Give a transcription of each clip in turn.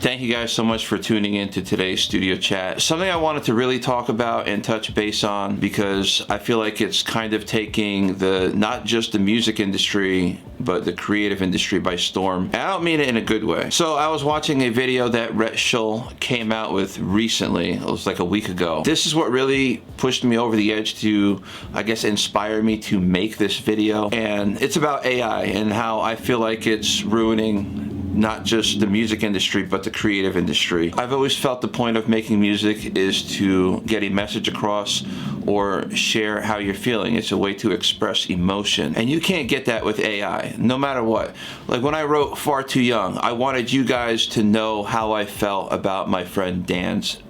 Thank you guys so much for tuning into today's studio chat. Something I wanted to really talk about and touch base on, because I feel like it's kind of taking not just the music industry, but the creative industry by storm. And I don't mean it in a good way. So I was watching a video that Rhett Shull came out with recently. It was like a week ago. This is what really pushed me over the edge to, I guess, inspire me to make this video. And it's about AI and how I feel like it's ruining not just the music industry, but the creative industry. I've always felt the point of making music is to get a message across or share how you're feeling. It's a way to express emotion. And you can't get that with AI, no matter what. Like when I wrote Far Too Young, I wanted you guys to know how I felt about my friend Dan's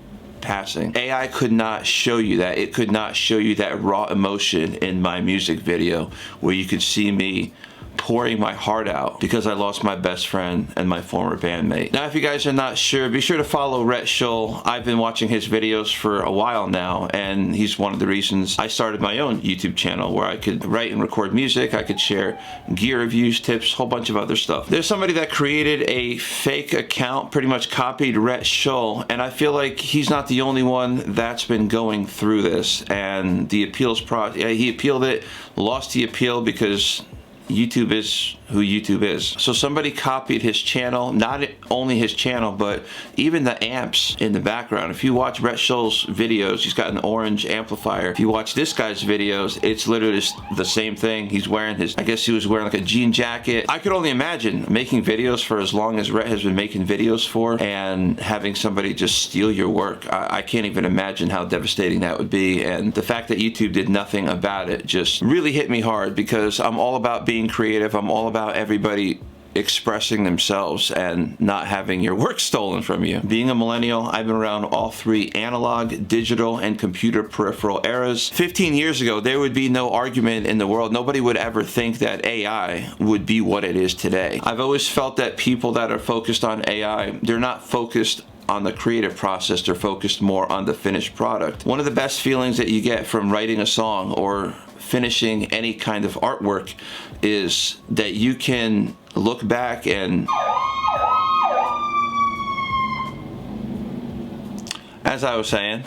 passing. AI could not show you that. It could not show you that raw emotion in my music video where you could see me pouring my heart out because I lost my best friend and my former bandmate. Now, if you guys are not sure, be sure to follow Rhett Shull. I've been watching his videos for a while now, and he's one of the reasons I started my own YouTube channel where I could write and record music. I could share gear reviews, tips, a whole bunch of other stuff. There's somebody that created a fake account, pretty much copied Rhett Shull, and I feel like he's not the only one that's been going through this. And the appeals he appealed it, lost the appeal because YouTube is who YouTube is. So somebody copied his channel, not only his channel, but even the amps in the background. If you watch Rhett Shull's videos, he's got an orange amplifier. If you watch this guy's videos, it's literally the same thing. He's wearing I guess he was wearing like a jean jacket. I could only imagine making videos for as long as Rhett has been making videos for and having somebody just steal your work. I can't even imagine how devastating that would be. And the fact that YouTube did nothing about it just really hit me hard, because I'm all about being creative. I'm all about everybody expressing themselves and not having your work stolen from you. Being a millennial, I've been around all three analog, digital, and computer peripheral eras. 15 years ago, there would be no argument in the world. Nobody would ever think that AI would be what it is today. I've always felt that people that are focused on AI, they're not focused on the creative process, they're focused more on the finished product. One of the best feelings that you get from writing a song or finishing any kind of artwork is that you can look back and, as I was saying,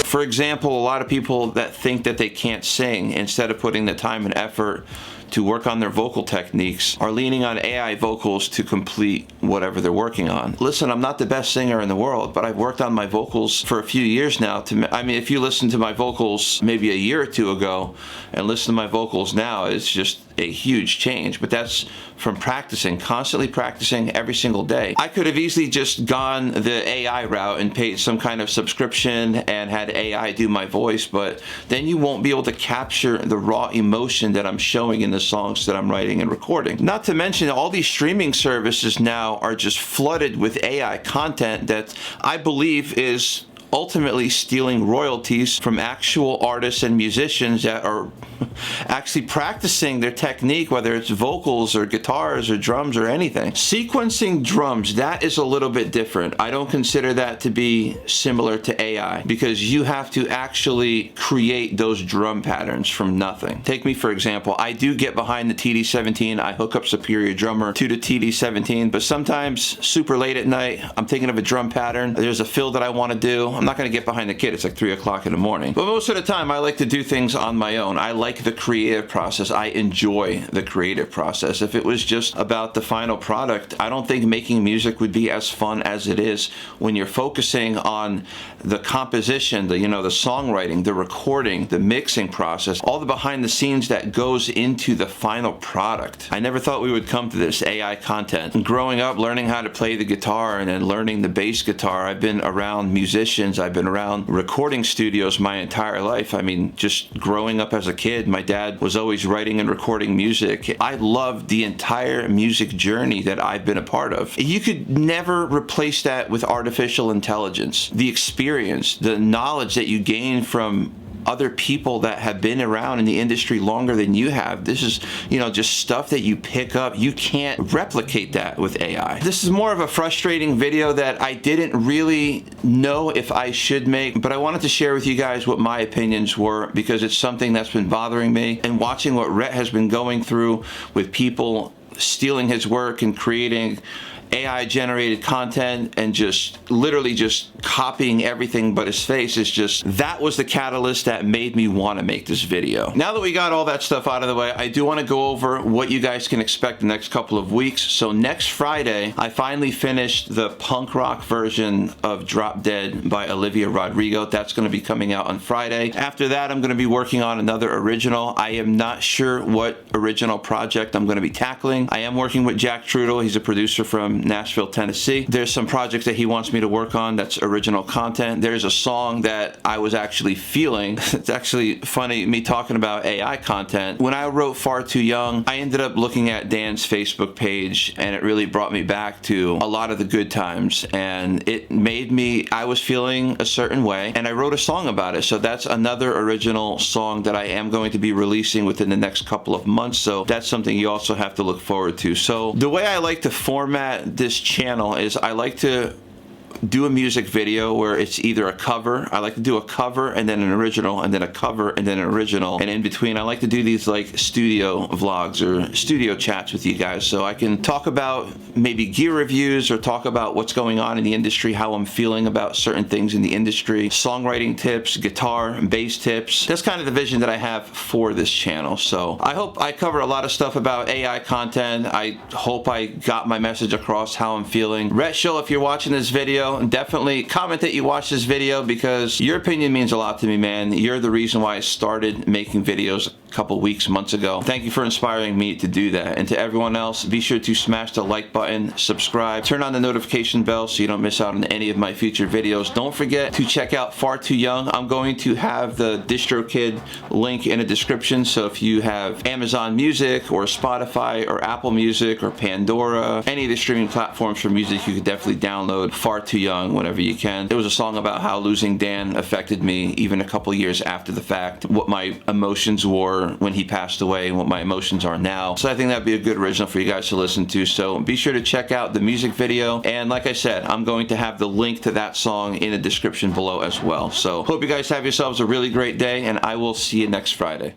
for example, a lot of people that think that they can't sing, instead of putting the time and effort to work on their vocal techniques, are leaning on AI vocals to complete whatever they're working on. Listen, I'm not the best singer in the world, but I've worked on my vocals for a few years now. I mean, if you listen to my vocals maybe a year or two ago and listen to my vocals now, it's just a huge change. But that's from practicing, constantly practicing every single day. I could have easily just gone the AI route and paid some kind of subscription and had AI do my voice, but then you won't be able to capture the raw emotion that I'm showing in the songs that I'm writing and recording. Not to mention, all these streaming services now are just flooded with AI content that I believe is ultimately stealing royalties from actual artists and musicians that are actually practicing their technique, whether it's vocals or guitars or drums or anything. Sequencing drums, that is a little bit different. I don't consider that to be similar to AI, because you have to actually create those drum patterns from nothing. Take me for example, I do get behind the TD-17, I hook up Superior Drummer to the TD-17, but sometimes super late at night, I'm thinking of a drum pattern, there's a fill that I want to do, I'm not going to get behind the kid, it's like 3 o'clock in the morning. But most of the time, I like to do things on my own. I like the creative process. I enjoy the creative process. If it was just about the final product, I don't think making music would be as fun as it is when you're focusing on the composition, the songwriting, the recording, the mixing process, all the behind the scenes that goes into the final product. I never thought we would come to this AI content. Growing up, learning how to play the guitar and then learning the bass guitar, I've been around musicians, I've been around recording studios my entire life. I mean, just growing up as a kid, my dad was always writing and recording music. I loved the entire music journey that I've been a part of. You could never replace that with artificial intelligence. The experience, the knowledge that you gain from other people that have been around in the industry longer than you have. This is, just stuff that you pick up. You can't replicate that with AI. This is more of a frustrating video that I didn't really know if I should make, but I wanted to share with you guys what my opinions were, because it's something that's been bothering me, and watching what Rhett has been going through with people stealing his work and creating AI generated content and just literally just copying everything but his face is just, that was the catalyst that made me want to make this video. Now that we got all that stuff out of the way, I do want to go over what you guys can expect the next couple of weeks. So next Friday, I finally finished the punk rock version of Drop Dead by Olivia Rodrigo. That's going to be coming out on Friday. After that, I'm going to be working on another original. I am not sure what original project I'm going to be tackling. I am working with Jack Trudel. He's a producer from Nashville, Tennessee. There's some projects that he wants me to work on that's original content. There's a song that I was actually feeling. It's actually funny, me talking about AI content. When I wrote Far Too Young, I ended up looking at Dan's Facebook page, and it really brought me back to a lot of the good times, and it made me, I was feeling a certain way, and I wrote a song about it. So that's another original song that I am going to be releasing within the next couple of months. So that's something you also have to look forward to. So the way I like to format this channel is I like to do a music video where it's either a cover. I like to do a cover and then an original and then a cover and then an original, and in between I like to do these like studio vlogs or studio chats with you guys, so I can talk about maybe gear reviews or talk about what's going on in the industry, how I'm feeling about certain things in the industry, songwriting tips, guitar and bass tips. That's kind of the vision that I have for this channel. So I hope I cover a lot of stuff about AI content. I hope I got my message across, how I'm feeling. Rhett Schill, if you're watching this video, definitely comment that you watched this video, because your opinion means a lot to me, man. You're the reason why I started making videos a couple weeks, months ago. Thank you for inspiring me to do that. And to everyone else, be sure to smash the like button, subscribe, turn on the notification bell so you don't miss out on any of my future videos. Don't forget to check out Far Too Young. I'm going to have the DistroKid link in the description, so if you have Amazon Music or Spotify or Apple Music or Pandora, any of the streaming platforms for music, you could definitely download Far Too Young whenever you can. There was a song about how losing Dan affected me even a couple years after the fact, what my emotions were when he passed away and what my emotions are now. So I think that'd be a good original for you guys to listen to. So be sure to check out the music video, and like I said, I'm going to have the link to that song in the description below as well. So hope you guys have yourselves a really great day, and I will see you next Friday.